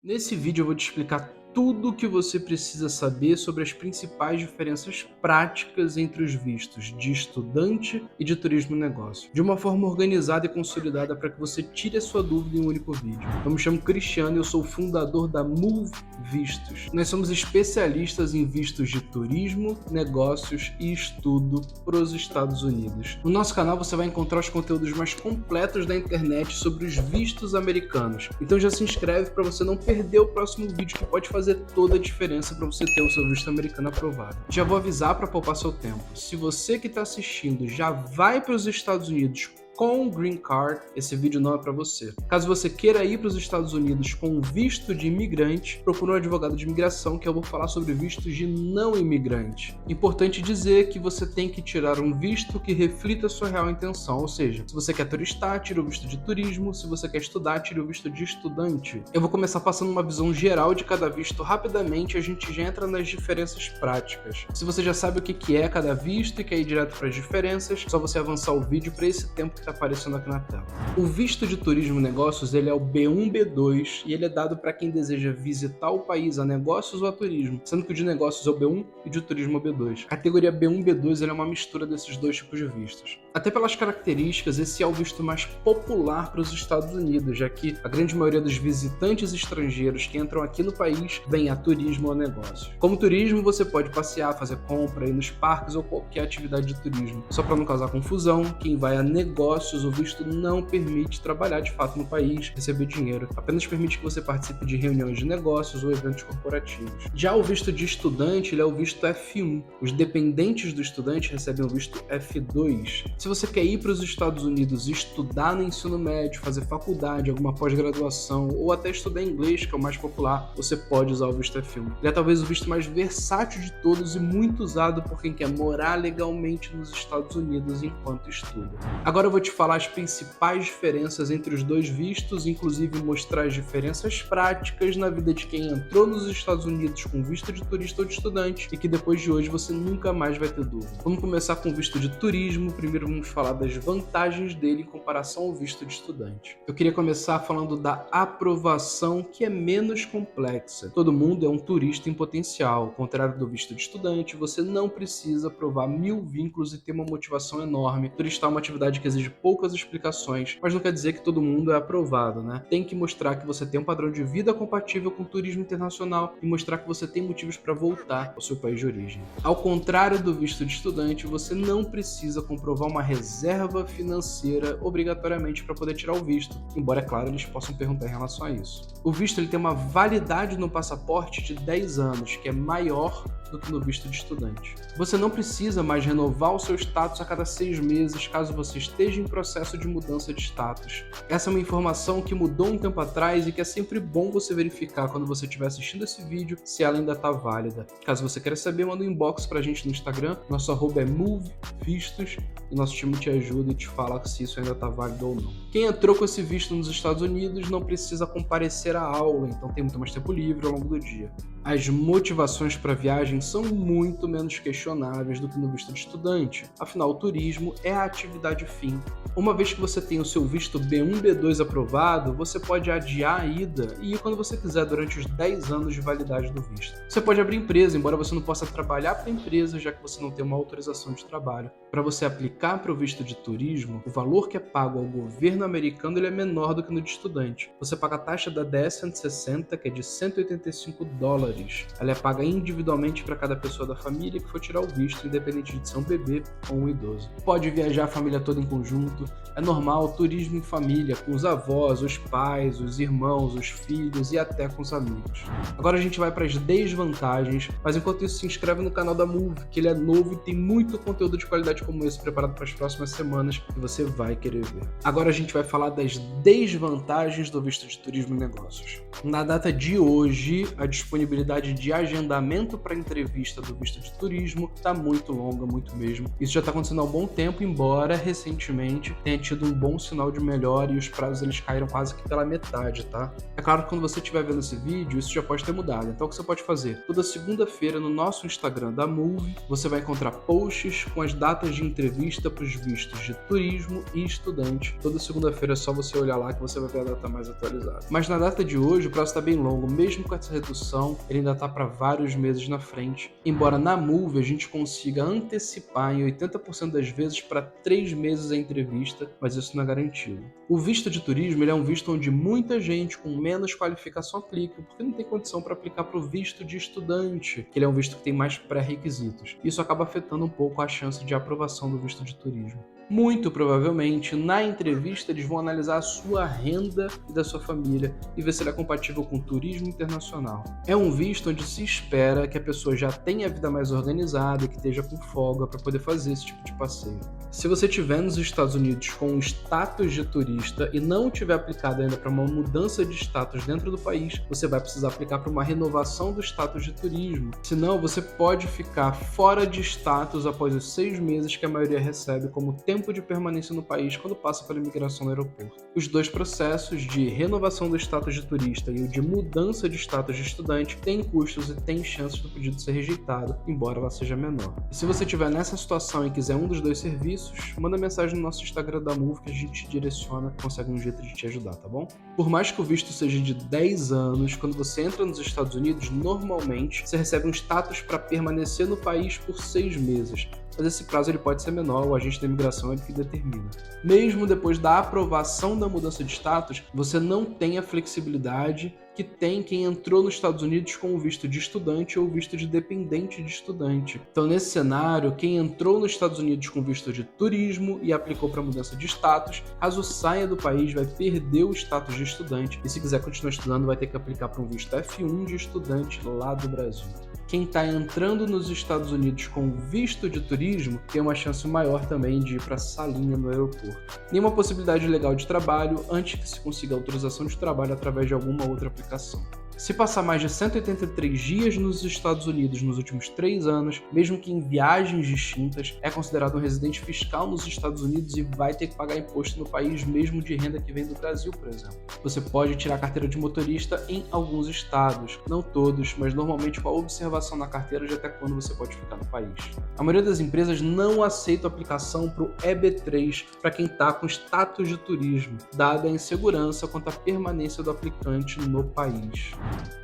Nesse vídeo eu vou te explicar tudo o que você precisa saber sobre as principais diferenças práticas entre os vistos de estudante e de turismo negócio, de uma forma organizada e consolidada para que você tire a sua dúvida em um único vídeo. Eu me chamo Cristiano e eu sou o fundador da Move Vistos. Nós somos especialistas em vistos de turismo, negócios e estudo para os Estados Unidos. No nosso canal você vai encontrar os conteúdos mais completos da internet sobre os vistos americanos. Então já se inscreve para você não perder o próximo vídeo que pode fazer toda a diferença para você ter o seu visto americano aprovado. Já vou avisar para poupar seu tempo. Se você que está assistindo já vai para os Estados Unidos com Green Card, esse vídeo não é para você. Caso você queira ir para os Estados Unidos com visto de imigrante, procure um advogado de imigração que eu vou falar sobre vistos de não imigrante. Importante dizer que você tem que tirar um visto que reflita a sua real intenção, ou seja, se você quer turistar, tire o visto de turismo, se você quer estudar, tire o visto de estudante. Eu vou começar passando uma visão geral de cada visto rapidamente e a gente já entra nas diferenças práticas. Se você já sabe o que é cada visto e quer ir direto para as diferenças, é só você avançar o vídeo para esse tempo que aparecendo aqui na tela. O visto de turismo e negócios ele é o B1, B2 e ele é dado para quem deseja visitar o país a negócios ou a turismo, sendo que o de negócios é o B1 e de turismo é o B2. A categoria B1 e B2 ele é uma mistura desses dois tipos de vistos. Até pelas características, esse é o visto mais popular para os Estados Unidos, já que a grande maioria dos visitantes estrangeiros que entram aqui no país vem a turismo ou a negócios. Como turismo, você pode passear, fazer compra, ir nos parques ou qualquer atividade de turismo. Só para não causar confusão, quem vai a negócios, o visto não permite trabalhar de fato no país, receber dinheiro, apenas permite que você participe de reuniões de negócios ou eventos corporativos. Já o visto de estudante, ele é o visto F1. Os dependentes do estudante recebem o visto F2. Se você quer ir para os Estados Unidos e estudar no ensino médio, fazer faculdade, alguma pós-graduação ou até estudar inglês, que é o mais popular, você pode usar o visto F1. Ele é talvez o visto mais versátil de todos e muito usado por quem quer morar legalmente nos Estados Unidos enquanto estuda. Agora eu vou te falar as principais diferenças entre os dois vistos, inclusive mostrar as diferenças práticas na vida de quem entrou nos Estados Unidos com visto de turista ou de estudante e que depois de hoje você nunca mais vai ter dúvida. Vamos começar com o visto de turismo. Primeiro vamos falar das vantagens dele em comparação ao visto de estudante. Eu queria começar falando da aprovação, que é menos complexa. Todo mundo é um turista em potencial. Ao contrário do visto de estudante, você não precisa provar 1000 vínculos e ter uma motivação enorme. Turistar é uma atividade que exige poucas explicações, mas não quer dizer que todo mundo é aprovado, né? Tem que mostrar que você tem um padrão de vida compatível com o turismo internacional e mostrar que você tem motivos para voltar ao seu país de origem. Ao contrário do visto de estudante, você não precisa comprovar uma reserva financeira obrigatoriamente para poder tirar o visto, embora, é claro, eles possam perguntar em relação a isso. O visto ele tem uma validade no passaporte de 10 anos, que é maior do que no visto de estudante. Você não precisa mais renovar o seu status a cada 6 meses, caso você esteja em processo de mudança de status. Essa é uma informação que mudou um tempo atrás e que é sempre bom você verificar quando você estiver assistindo esse vídeo se ela ainda está válida. Caso você queira saber, manda um inbox pra gente no Instagram, nosso arroba é movevistos e nosso time te ajuda e te fala se isso ainda está válido ou não. Quem entrou com esse visto nos Estados Unidos não precisa comparecer à aula, então tem muito mais tempo livre ao longo do dia. As motivações para a viagem são muito menos questionáveis do que no visto de estudante. Afinal, o turismo é a atividade fim. Uma vez que você tem o seu visto B1, B2 aprovado, você pode adiar a ida e ir quando você quiser durante os 10 anos de validade do visto. Você pode abrir empresa, embora você não possa trabalhar para a empresa, já que você não tem uma autorização de trabalho. Para você aplicar para o visto de turismo, o valor que é pago ao governo americano ele é menor do que no de estudante. Você paga a taxa da DS-160, que é de $185. Ela é paga individualmente para cada pessoa da família que for tirar o visto, independente de ser um bebê ou um idoso. Pode viajar a família toda em conjunto. É normal turismo em família, com os avós, os pais, os irmãos, os filhos e até com os amigos. Agora a gente vai para as desvantagens, mas enquanto isso se inscreve no canal da Move, que ele é novo e tem muito conteúdo de qualidade como esse preparado para as próximas semanas que você vai querer ver. Agora a gente vai falar das desvantagens do visto de turismo e negócios. Na data de hoje, a disponibilidade possibilidade de agendamento para entrevista do visto de turismo está muito longa, muito mesmo. Isso já está acontecendo há um bom tempo, embora recentemente tenha tido um bom sinal de melhora e os prazos eles caíram quase que pela metade, tá? É claro que quando você estiver vendo esse vídeo, isso já pode ter mudado. Então o que você pode fazer? Toda segunda-feira no nosso Instagram da Move, você vai encontrar posts com as datas de entrevista para os vistos de turismo e estudante. Toda segunda-feira é só você olhar lá que você vai ver a data mais atualizada. Mas na data de hoje o prazo está bem longo, mesmo com essa redução, ele ainda está para vários meses na frente. Embora na Move a gente consiga antecipar em 80% das vezes para 3 meses a entrevista, mas isso não é garantido. O visto de turismo ele é um visto onde muita gente com menos qualificação aplica, porque não tem condição para aplicar para o visto de estudante, que ele é um visto que tem mais pré-requisitos. Isso acaba afetando um pouco a chance de aprovação do visto de turismo. Muito provavelmente, na entrevista, eles vão analisar a sua renda e da sua família e ver se ele é compatível com o turismo internacional. É um visto onde se espera que a pessoa já tenha a vida mais organizada e que esteja com folga para poder fazer esse tipo de passeio. Se você estiver nos Estados Unidos com o status de turista e não tiver aplicado ainda para uma mudança de status dentro do país, você vai precisar aplicar para uma renovação do status de turismo. Senão, você pode ficar fora de status após os 6 meses que a maioria recebe como tempo de permanência no país quando passa pela imigração no aeroporto. Os dois processos de renovação do status de turista e o de mudança de status de estudante têm custos e têm chances do pedido ser rejeitado, embora ela seja menor. E se você estiver nessa situação e quiser um dos dois serviços, manda mensagem no nosso Instagram da Move que a gente te direciona, consegue um jeito de te ajudar, tá bom? Por mais que o visto seja de 10 anos, quando você entra nos Estados Unidos, normalmente você recebe um status para permanecer no país por 6 meses. Mas esse prazo ele pode ser menor, o agente da imigração é que determina. Mesmo depois da aprovação da mudança de status, você não tem a flexibilidade que tem quem entrou nos Estados Unidos com o visto de estudante ou visto de dependente de estudante. Então, nesse cenário, quem entrou nos Estados Unidos com visto de turismo e aplicou para mudança de status, caso saia do país, vai perder o status de estudante e se quiser continuar estudando, vai ter que aplicar para um visto F1 de estudante lá do Brasil. Quem está entrando nos Estados Unidos com visto de turismo tem uma chance maior também de ir para a salinha no aeroporto. Nenhuma possibilidade legal de trabalho antes que se consiga autorização de trabalho através de alguma outra aplicação. Se passar mais de 183 dias nos Estados Unidos nos últimos 3 anos, mesmo que em viagens distintas, é considerado um residente fiscal nos Estados Unidos e vai ter que pagar imposto no país mesmo de renda que vem do Brasil, por exemplo. Você pode tirar a carteira de motorista em alguns estados, não todos, mas normalmente com a observação na carteira de até quando você pode ficar no país. A maioria das empresas não aceita a aplicação para o EB3 para quem está com status de turismo, dada a insegurança quanto à permanência do aplicante no país.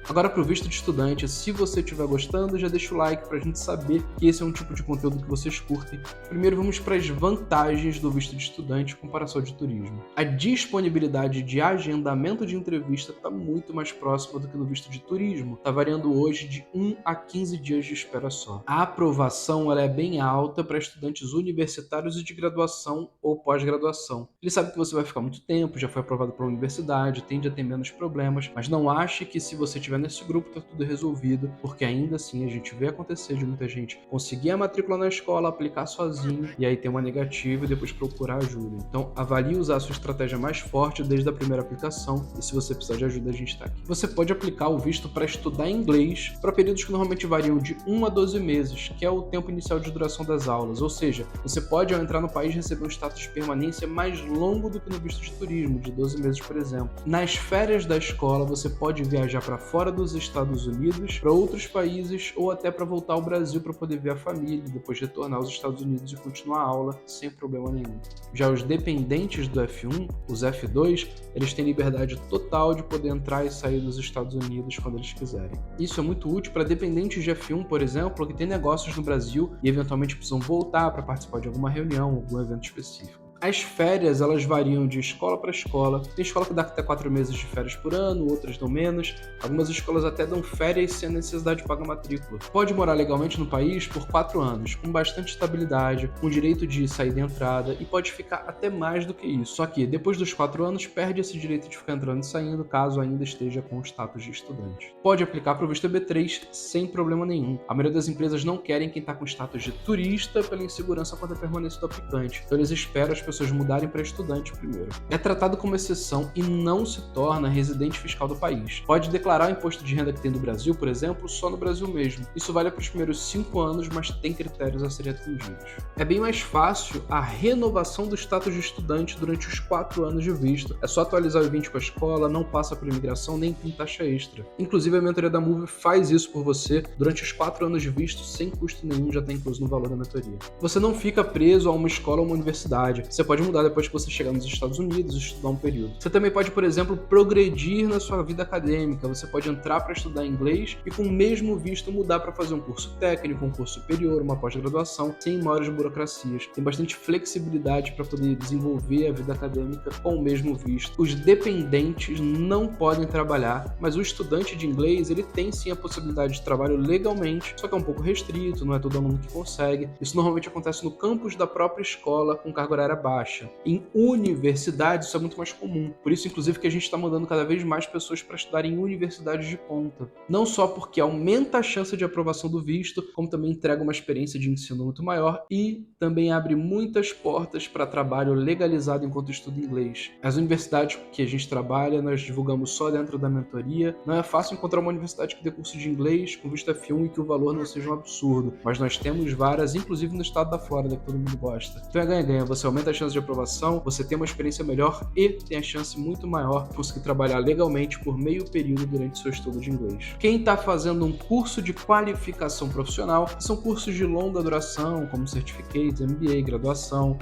Agora para o visto de estudante, se você estiver gostando, já deixa o like para a gente saber que esse é um tipo de conteúdo que vocês curtem. Primeiro vamos para as vantagens do visto de estudante em comparação ao de turismo. A disponibilidade de agendamento de entrevista está muito mais próxima do que no visto de turismo. Está variando hoje de 1 a 15 dias de espera só. A aprovação ela é bem alta para estudantes universitários e de graduação ou pós-graduação. Ele sabe que você vai ficar muito tempo, já foi aprovado pela universidade, tende a ter menos problemas, mas não ache que se você estiver nesse grupo tá tudo resolvido, porque ainda assim a gente vê acontecer de muita gente conseguir a matrícula na escola, aplicar sozinho e aí ter uma negativa e depois procurar ajuda. Então avalie usar a sua estratégia mais forte desde a primeira aplicação e se você precisar de ajuda a gente está aqui. Você pode aplicar o visto para estudar inglês para períodos que normalmente variam de 1 a 12 meses, que é o tempo inicial de duração das aulas, ou seja, você pode ao entrar no país receber um status de permanência mais longo do que no visto de turismo, de 12 meses por exemplo. Nas férias da escola você pode viajar para fora dos Estados Unidos, para outros países ou até para voltar ao Brasil para poder ver a família e depois retornar aos Estados Unidos e continuar a aula sem problema nenhum. Já os dependentes do F1, os F2, eles têm liberdade total de poder entrar e sair dos Estados Unidos quando eles quiserem. Isso é muito útil para dependentes de F1, por exemplo, que têm negócios no Brasil e eventualmente precisam voltar para participar de alguma reunião ou algum evento específico. As férias, elas variam de escola para escola. Tem escola que dá até 4 meses de férias por ano, outras dão menos. Algumas escolas até dão férias sem a necessidade de pagar matrícula. Pode morar legalmente no país por 4 anos, com bastante estabilidade, com direito de saída e entrada, e pode ficar até mais do que isso. Só que, depois dos 4 anos, perde esse direito de ficar entrando e saindo, caso ainda esteja com o status de estudante. Pode aplicar para o visto EB3 sem problema nenhum. A maioria das empresas não querem quem está com status de turista pela insegurança quanto à permanência do aplicante. Então eles esperam as pessoas mudarem para estudante primeiro. É tratado como exceção e não se torna residente fiscal do país. Pode declarar o imposto de renda que tem do Brasil, por exemplo, só no Brasil mesmo. Isso vale para os primeiros 5 anos, mas tem critérios a serem atendidos. É bem mais fácil a renovação do status de estudante durante os 4 anos de visto. É só atualizar o I-20 com a escola, não passa por imigração, nem tem taxa extra. Inclusive, a mentoria da Move faz isso por você durante os 4 anos de visto, sem custo nenhum, já está incluso no valor da mentoria. Você não fica preso a uma escola ou uma universidade. Você pode mudar depois que você chegar nos Estados Unidos e estudar um período. Você também pode, por exemplo, progredir na sua vida acadêmica. Você pode entrar para estudar inglês e com o mesmo visto mudar para fazer um curso técnico, um curso superior, uma pós-graduação, sem maiores burocracias. Tem bastante flexibilidade para poder desenvolver a vida acadêmica com o mesmo visto. Os dependentes não podem trabalhar, mas o estudante de inglês, ele tem sim a possibilidade de trabalho legalmente, só que é um pouco restrito, não é todo aluno que consegue. Isso normalmente acontece no campus da própria escola com carga horária baixa. Em universidades isso é muito mais comum. Por isso, inclusive, que a gente está mandando cada vez mais pessoas para estudar em universidades de ponta. Não só porque aumenta a chance de aprovação do visto, como também entrega uma experiência de ensino muito maior e também abre muitas portas para trabalho legalizado enquanto estuda inglês. As universidades que a gente trabalha, nós divulgamos só dentro da mentoria. Não é fácil encontrar uma universidade que dê curso de inglês com visto F1 e que o valor não seja um absurdo, mas nós temos várias, inclusive no estado da Flórida, que todo mundo gosta. Então é ganha-ganha, você aumenta a chance de aprovação, você tem uma experiência melhor e tem a chance muito maior de conseguir trabalhar legalmente por meio período durante seu estudo de inglês. Quem está fazendo um curso de qualificação profissional, são cursos de longa duração, como Certificate, MBA, graduação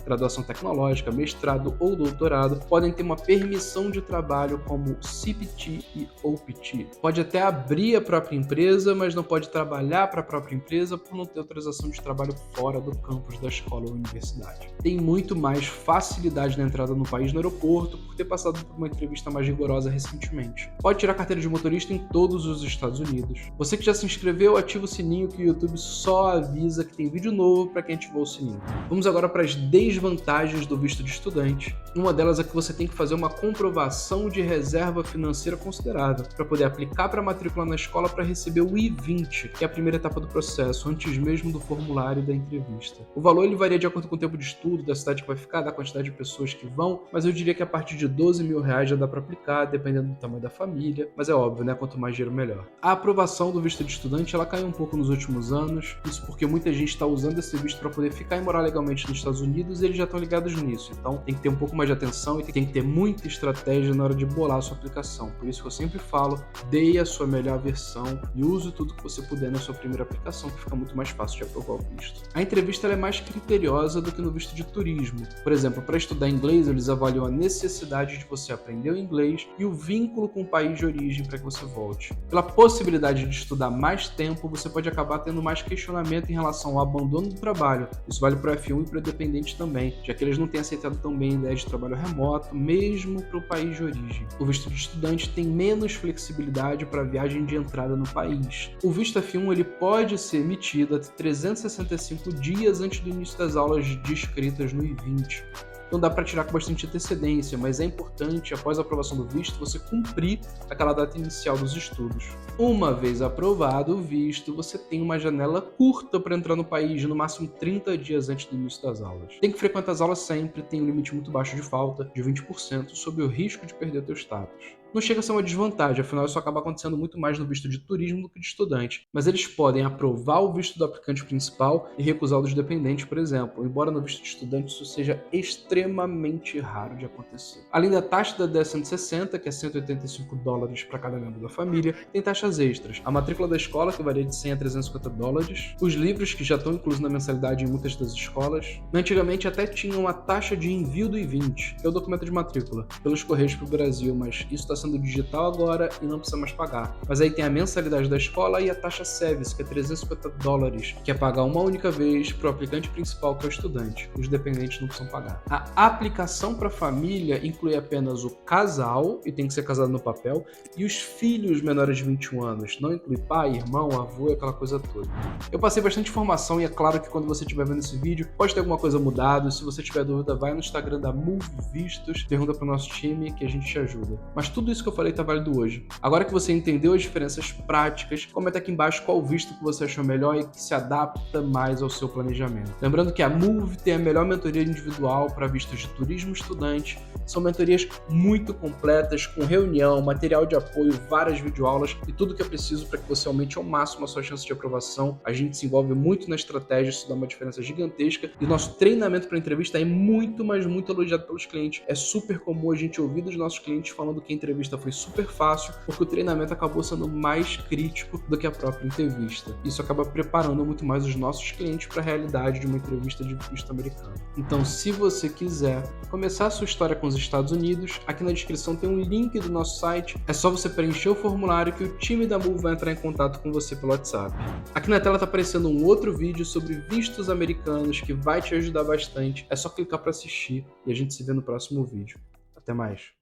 tecnológica, mestrado ou doutorado, podem ter uma permissão de trabalho como CPT e OPT. Pode até abrir a própria empresa, mas não pode trabalhar para a própria empresa por não ter autorização de trabalho fora do campus da escola ou universidade. Tem muito mais facilidade na entrada no país no aeroporto por ter passado por uma entrevista mais rigorosa recentemente. Pode tirar carteira de motorista em todos os Estados Unidos. Você que já se inscreveu, ativa o sininho que o YouTube só avisa que tem vídeo novo para quem ativou o sininho. Vamos agora para as desvantagens do visto de estudante. Uma delas é que você tem que fazer uma comprovação de reserva financeira considerável para poder aplicar para a matrícula na escola para receber o I-20, que é a primeira etapa do processo, antes mesmo do formulário da entrevista. O valor ele varia de acordo com o tempo de estudo, da cidade que vai ficar, da quantidade de pessoas que vão, mas eu diria que a partir de R$12 mil já dá para aplicar, dependendo do tamanho da família, mas é óbvio, né? Quanto mais dinheiro, melhor. A aprovação do visto de estudante, ela caiu um pouco nos últimos anos, isso porque muita gente está usando esse visto para poder ficar e morar legalmente nos Estados Unidos e eles já estão ligados nisso, então tem que ter um pouco mais de atenção e tem que ter muita estratégia na hora de bolar a sua aplicação. Por isso que eu sempre falo, dê a sua melhor versão e use tudo que você puder na sua primeira aplicação, que fica muito mais fácil de aprovar o visto. A entrevista ela é mais criteriosa do que no visto de turismo. Por exemplo, para estudar inglês, eles avaliam a necessidade de você aprender o inglês e o vínculo com o país de origem para que você volte. Pela possibilidade de estudar mais tempo, você pode acabar tendo mais questionamento em relação ao abandono do trabalho. Isso vale para o F1 e para o dependente também, já que eles não têm aceitado tão bem a ideia de trabalho remoto, mesmo para o país de origem. O visto de estudante tem menos flexibilidade para a viagem de entrada no país. O visto F1 ele pode ser emitido até 365 dias antes do início das aulas descritas no I-20. Então dá para tirar com bastante antecedência, mas é importante, após a aprovação do visto, você cumprir aquela data inicial dos estudos. Uma vez aprovado o visto, você tem uma janela curta para entrar no país, de no máximo 30 dias antes do início das aulas. Tem que frequentar as aulas sempre, tem um limite muito baixo de falta, de 20%, sob o risco de perder o teu status. Não chega a ser uma desvantagem, afinal isso acaba acontecendo muito mais no visto de turismo do que de estudante, mas eles podem aprovar o visto do aplicante principal e recusar o dos dependentes, por exemplo, embora no visto de estudante isso seja extremamente raro de acontecer. Além da taxa da 1060, que é $185 para cada membro da família, tem taxas extras. A matrícula da escola, que varia de $100 a $350, os livros, que já estão inclusos na mensalidade em muitas das escolas. Antigamente até tinha uma taxa de envio do I-20, que é o documento de matrícula, pelos Correios para o Brasil, mas isso está sendo digital agora e não precisa mais pagar. Mas aí tem a mensalidade da escola e a taxa service, que é $350, que é pagar uma única vez para o aplicante principal, que é o estudante. Os dependentes não precisam pagar. A aplicação para família inclui apenas o casal, e tem que ser casado no papel, e os filhos menores de 21 anos. Não inclui pai, irmão, avô e aquela coisa toda. Eu passei bastante informação e é claro que quando você estiver vendo esse vídeo, pode ter alguma coisa mudado. Se você tiver dúvida, vai no Instagram da Move Vistos, pergunta para o nosso time que a gente te ajuda. Mas tudo isso que eu falei tá válido hoje. Agora que você entendeu as diferenças práticas, comenta aqui embaixo qual visto que você achou melhor e que se adapta mais ao seu planejamento. Lembrando que a Move tem a melhor mentoria individual para vistos de turismo estudante. São mentorias muito completas, com reunião, material de apoio, várias videoaulas e tudo que é preciso para que você aumente ao máximo a sua chance de aprovação. A gente se envolve muito na estratégia, isso dá uma diferença gigantesca. E o nosso treinamento para entrevista é muito, mas muito elogiado pelos clientes. É super comum a gente ouvir dos nossos clientes falando que a entrevista foi super fácil, porque o treinamento acabou sendo mais crítico do que a própria entrevista. Isso acaba preparando muito mais os nossos clientes para a realidade de uma entrevista de visto americano. Então, se você quiser começar a sua história com os Estados Unidos, aqui na descrição tem um link do nosso site. É só você preencher o formulário que o time da Move vai entrar em contato com você pelo WhatsApp. Aqui na tela está aparecendo um outro vídeo sobre vistos americanos que vai te ajudar bastante. É só clicar para assistir e a gente se vê no próximo vídeo. Até mais.